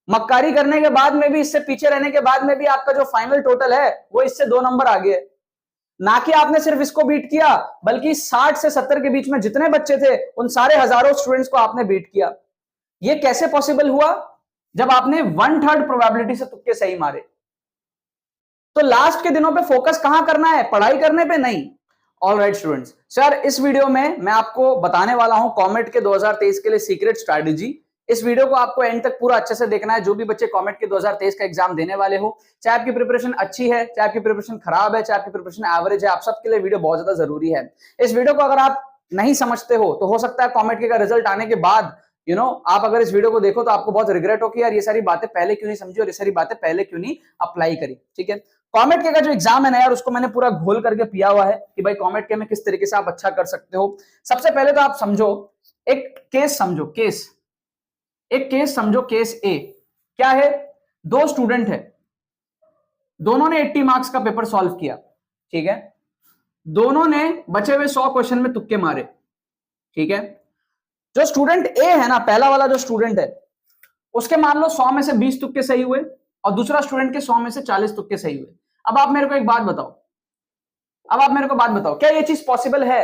मक्कारी करने के बाद में भी, इससे पीछे रहने के बाद में भी आपका जो फाइनल टोटल है वो इससे 2 नंबर आगे है। ना कि आपने सिर्फ इसको बीट किया, बल्कि 60 से 70 के बीच में जितने बच्चे थे उन सारे हजारों स्टूडेंट्स को आपने बीट किया। ये कैसे पॉसिबल हुआ? जब आपने 1/3 प्रोबेबिलिटी से तुक्के सही मारे। तो लास्ट के दिनों पे फोकस कहां करना है? पढ़ाई करने पे नहीं। ऑलराइट स्टूडेंट्स, सर इस वीडियो में मैं आपको बताने वाला हूं कॉमेट के 2023 के लिए सीक्रेट स्ट्रैटेजी। इस वीडियो को आपको एंड तक पूरा अच्छे से देखना है। जो भी बच्चे कॉमेट के 2023 का एग्जाम देने वाले हो, चाहे आपकी प्रिपरेशन अच्छी है, चाहे आपकी प्रिपरेशन खराब है, चाहे आपकी प्रिपरेशन एवरेज है, आप सबके लिए वीडियो बहुत ज्यादा जरूरी है। इस वीडियो को अगर आप नहीं समझते हो तो हो सकता है कॉमेट के का रिजल्ट आने के बाद आप अगर इस वीडियो को देखो तो आपको बहुत रिग्रेट हो कि यार ये सारी बातें पहले क्यों नहीं समझी और ये सारी बातें पहले क्यों नहीं अप्लाई करी। ठीक है, कॉमेट के का जो एग्जाम है ना यार, उसको मैंने पूरा घोल करके पिया हुआ है कि भाई कॉमेट के में किस तरीके से आप अच्छा कर सकते हो। सबसे पहले तो आप समझो, एक केस समझो, एक केस समझो, केस ए क्या है? 2 स्टूडेंट है, दोनों ने 80 मार्क्स का पेपर सॉल्व किया। ठीक है, दोनों ने बचे हुए 100 क्वेश्चन में तुक्के मारे। ठीक है, जो स्टूडेंट ए है ना, पहला वाला जो स्टूडेंट है, उसके मान लो 100 में से 20 तुक्के सही हुए और दूसरा स्टूडेंट के 100 में से 40 तुक्के सही हुए। अब आप मेरे को एक बात बताओ, क्या ये चीज पॉसिबल है?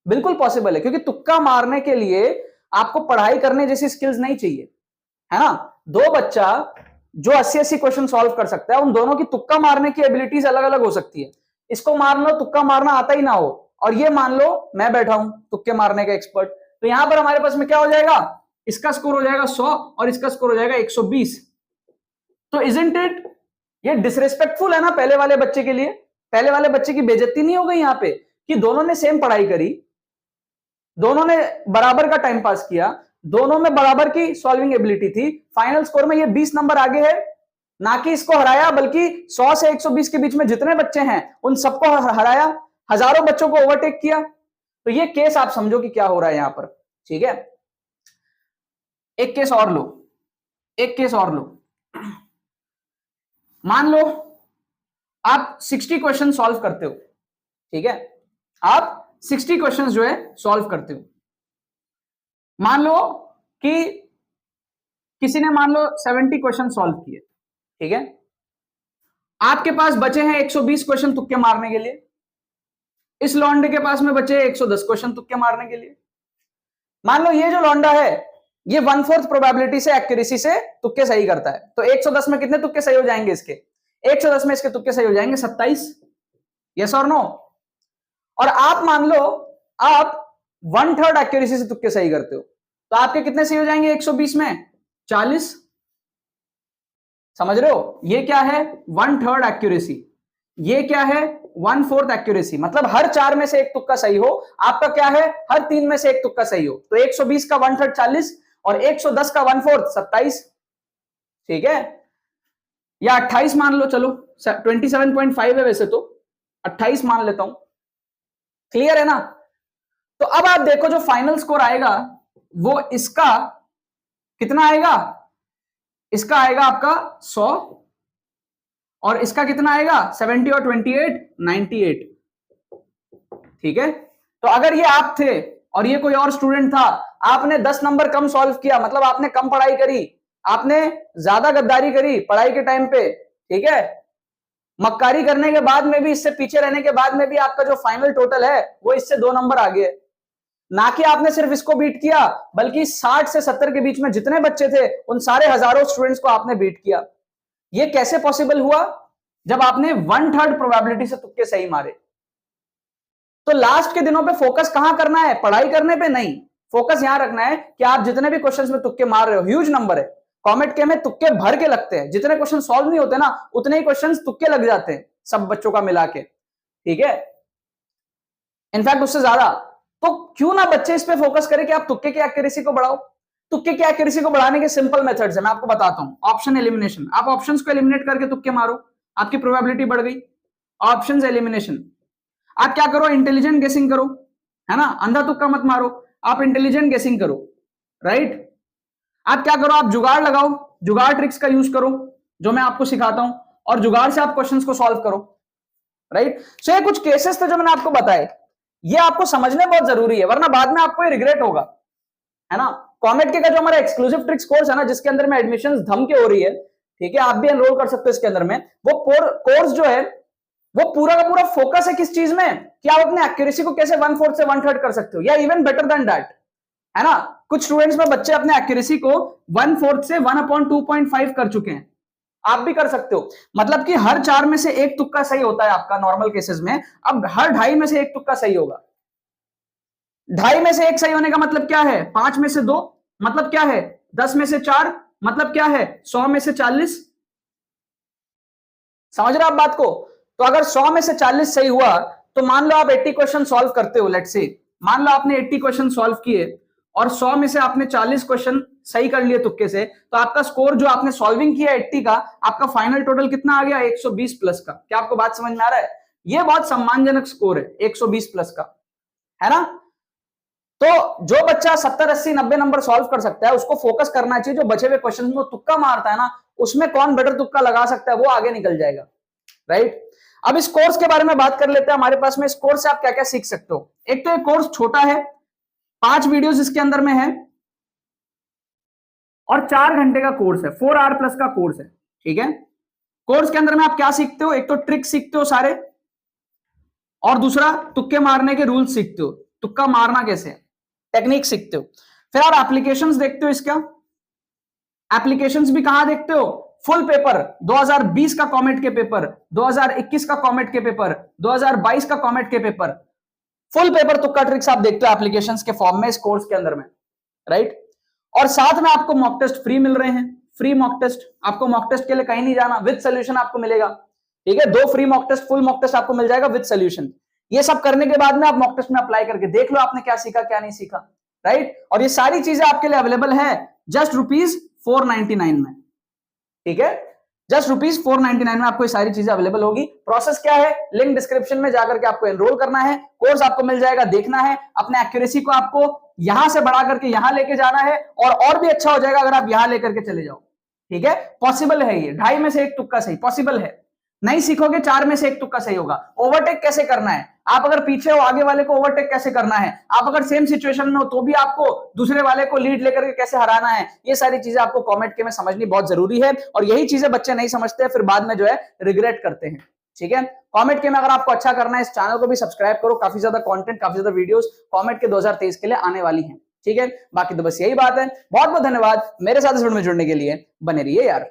बिल्कुल पॉसिबल है, क्योंकि तुक्का मारने के लिए आपको पढ़ाई करने जैसी स्किल्स नहीं चाहिए, है ना। 2 बच्चा जो 80-80 क्वेश्चन सॉल्व कर सकता है, उन दोनों की तुक्का मारने की एबिलिटीज अलग अलग हो सकती है। इसको मान लो तुक्का मारना आता ही ना हो, और ये मान लो मैं बैठा हूं तुक्के मारने का एक्सपर्ट, तो यहां पर हमारे पास में क्या हो जाएगा? इसका स्कोर हो जाएगा 100 और इसका स्कोर हो जाएगा 120। तो इजंट इट, ये डिसरिस्पेक्टफुल है ना पहले वाले बच्चे के लिए? पहले वाले बच्चे की बेइज्जती नहीं हो गई यहां पे कि दोनों ने सेम पढ़ाई करी, दोनों ने बराबर का टाइम पास किया, दोनों में बराबर की सॉल्विंग एबिलिटी थी, फाइनल स्कोर में ये 20 नंबर आगे है। ना कि इसको हराया, बल्कि 100 से 120 के बीच में जितने बच्चे हैं उन सबको हराया, हजारों बच्चों को ओवरटेक किया। तो ये केस आप समझो कि क्या हो रहा है यहां पर। ठीक है, एक केस और लो, मान लो आप 60 क्वेश्चन सॉल्व करते हो। ठीक है, आप 60 क्वेश्चन जो है सॉल्व करते हो। मान लो कि किसी ने मान लो 70 क्वेश्चन सॉल्व किए। ठीक है, आपके पास बचे हैं 120 क्वेश्चन तुक्के मारने के लिए, इस लौंडे के पास में बचे 110 क्वेश्चन तुक्के मारने के लिए। मान लो ये जो लौंडा है ये 1/4 प्रोबेबिलिटी से एक्यूरेसी से तुक्के सही करता है, तो 110 में कितने तुक्के सही हो जाएंगे इसके? 110 में इसके तुक्के सही हो जाएंगे 27। यस और नो? और आप मान लो आप 1/3 एक्यूरेसी से तुक्के सही करते हो, तो आपके कितने सही हो जाएंगे 120 में? 40। समझ रहे हो? ये क्या है? 1/3 एक्यूरेसी। ये क्या है? 1/4 एक्यूरेसी। मतलब हर 4 में से एक तुक्का सही हो। आपका क्या है? हर 3 में से एक तुक्का सही हो। तो 120 का 1/3 40 और 110 का 1/4 27। ठीक है, या 28 मान लो, चलो 27.5 है वैसे तो, 28 मान लेता हूं। क्लियर है ना? तो अब आप देखो जो फाइनल स्कोर आएगा वो इसका कितना आएगा? इसका आएगा आपका 100 और इसका कितना आएगा? 70 और 28 98। ठीक है, तो अगर ये आप थे और ये कोई और स्टूडेंट था, आपने 10 नंबर कम सॉल्व किया, मतलब आपने कम पढ़ाई करी, आपने ज्यादा गद्दारी करी पढ़ाई के टाइम पे। ठीक है, मक्कारी करने के बाद में भी, इससे पीछे रहने के बाद में भी आपका जो फाइनल टोटल है वो इससे 2 नंबर आगे है। ना कि आपने सिर्फ इसको बीट किया, बल्कि 60 से 70 के बीच में जितने बच्चे थे उन सारे हजारों स्टूडेंट्स को आपने बीट किया। ये कैसे पॉसिबल हुआ? जब आपने 1/3 प्रोबेबिलिटी से तुक्के सही मारे। तो लास्ट के दिनों पे फोकस कहां करना है? पढ़ाई करने पे नहीं। फोकस यहां रखना है कि आप जितने भी क्वेश्चंस में तुक्के मार रहे हो, ह्यूज नंबर है, कॉमेट के में तुक्के भर के लगते हैं। जितने क्वेश्चन सॉल्व नहीं होते ना, उतने ही क्वेश्चंस तुक्के लग जाते हैं सब बच्चों का मिला के। ठीक है, इनफैक्ट उससे ज्यादा। तो क्यों ना बच्चे इस पे फोकस करें कि आप तुक्के की एक्यूरेसी को बढ़ाओ। तुक्के की एक्यूरेसी को बढ़ाने के सिंपल मेथड्स है, मैं आपको बताता हूं। ऑप्शन एलिमिनेशन, आप ऑप्शंस को एलिमिनेट करके तुक्के मारो, आपकी प्रोबेबिलिटी बढ़ गई। ऑप्शंस एलिमिनेशन, आप क्या करो? इंटेलिजेंट गेसिंग करो, है ना। अंधा तुक्का मत मारो, आप इंटेलिजेंट गेसिंग करो, राइट। आप क्या करो? आप जुगाड़ लगाओ, जुगाड़ ट्रिक्स का यूज करो जो मैं आपको सिखाता हूं, और जुगाड़ से आप क्वेश्चंस को सॉल्व करो, राइट। सो ये कुछ केसेस थे जो मैंने आपको बताए, ये आपको समझने बहुत जरूरी है, वरना बाद में आपको ये रिग्रेट होगा, है ना। कॉमेट के का जो हमारा एक्सक्लूसिव ट्रिक्स कोर्स है ना, जिसके अंदर में एडमिशन धम के हो रही है, ठीक है, आप भी एनरोल कर सकते हो इसके अंदर में। वो कोर्स जो है वो पूरा का पूरा फोकस है किस चीज में, कि आप अपने एक्यूरेसी को कैसे 1/4 से 1/3 कर सकते हो, या इवन बेटर देन दैट, है ना। कुछ स्टूडेंट्स में बच्चे अपने एक्यूरेसी को 1/4 से 1/2.5 कर चुके हैं, आप भी कर सकते हो। मतलब कि हर 4 में से एक तुक्का सही होता है आपका नॉर्मल केसेस में, अब हर 2.5 में से एक तुक्का सही होगा। 2.5 में से एक सही होने का मतलब क्या है, 5 में से 2 मतलब क्या है, 10 में से 4 मतलब क्या है, 100 में से 40। समझ रहे हो आप बात को। तो अगर 100 में से 40 सही हुआ तो मान लो आप 80 क्वेश्चन सॉल्व करते हो, लेट्स से मान लो आपने 80 क्वेश्चन सॉल्व किए और 100 में से आपने 40 क्वेश्चन सही कर लिए तुक्के से, तो आपका स्कोर जो आपने सॉल्विंग किया 80 का, आपका फाइनल टोटल कितना आ गया, 120 प्लस का। क्या आपको बात समझ में आ रहा है, ये बहुत सम्मानजनक स्कोर है 120 प्लस का, है ना। तो जो बच्चा 70, 80, 90 नंबर सॉल्व कर सकता है उसको फोकस करना चाहिए, जो बचे हुए क्वेश्चन को तुक्का मारता है ना, उसमें कौन बेटर तुक्का लगा सकता है वो आगे निकल जाएगा, राइट। अब इस कोर्स के बारे में बात कर लेते हैं हमारे पास में। इस कोर्स से आप क्या क्या सीख सकते हो। एक तो ये कोर्स छोटा है, 5 वीडियोस इसके अंदर में है और 4 घंटे का कोर्स है, 4 आवर प्लस का कोर्स है, ठीक है। कोर्स के अंदर में आप क्या सीखते हो, एक तो ट्रिक सीखते हो सारे, और दूसरा तुक्के मारने के रूल्स सीखते हो, तुक्का मारना कैसे है, टेक्निक सीखते हो। फिर आप एप्लीकेशंस देखते हो, इसका एप्लीकेशंस भी कहां देखते हो, फुल पेपर 2020 का कॉमेट के पेपर, 2021 का कॉमेट के पेपर, 2022 का कॉमेट के पेपर, फुल पेपर तुक्का ट्रिक्स आप देखते हो एप्लीकेशंस के फॉर्म में इस कोर्स के अंदर में, राइट। और साथ में आपको मॉक टेस्ट फ्री मिल रहे हैं, फ्री मॉक टेस्ट, आपको मॉक टेस्ट के लिए कहीं नहीं जाना, विद सोल्यूशन आपको मिलेगा, ठीक है। 2 free mock test, full mock test आपको मिल जाएगा विद सोल्यूशन। ये सब करने के बाद में आप मॉक टेस्ट में अप्लाई करके देख लो आपने क्या सीखा क्या नहीं सीखा, राइट। और ये सारी चीजें आपके लिए अवेलेबल है जस्ट ₹499 में, ठीक है। जस्ट ₹499 में आपको ये सारी चीजें अवेलेबल होगी। प्रोसेस क्या है, लिंक डिस्क्रिप्शन में जाकर के आपको एनरोल करना है, कोर्स आपको मिल जाएगा, देखना है, अपने एक्यूरेसी को आपको यहां से बढ़ा करके यहां लेके जाना है, और भी अच्छा हो जाएगा अगर आप यहां लेकर के चले जाओ, ठीक है। पॉसिबल है ये, 2.5 में से एक तुक्का सही पॉसिबल है। नहीं सीखोगे 4 में से एक तुक्का सही होगा। ओवरटेक कैसे करना है, आप अगर पीछे हो आगे वाले को ओवरटेक कैसे करना है, आप अगर सेम सिचुएशन में हो तो भी आपको दूसरे वाले को लीड लेकर के कैसे हराना है, ये सारी चीजें आपको कॉमेट के में समझनी बहुत जरूरी है। और यही चीजें बच्चे नहीं समझते हैं, फिर बाद में जो है रिग्रेट करते हैं, ठीक है। कॉमेट के में अगर आपको अच्छा करना है, इस चैनल को भी सब्सक्राइब करो, काफी ज्यादा कंटेंट, काफी ज्यादा वीडियोस कॉमेट के 2023 के लिए आने वाली हैं, ठीक है। बाकी तो बस यही बात है। बहुत बहुत धन्यवाद मेरे साथ इस वीडियो में जुड़ने के लिए, बने रहिए यार।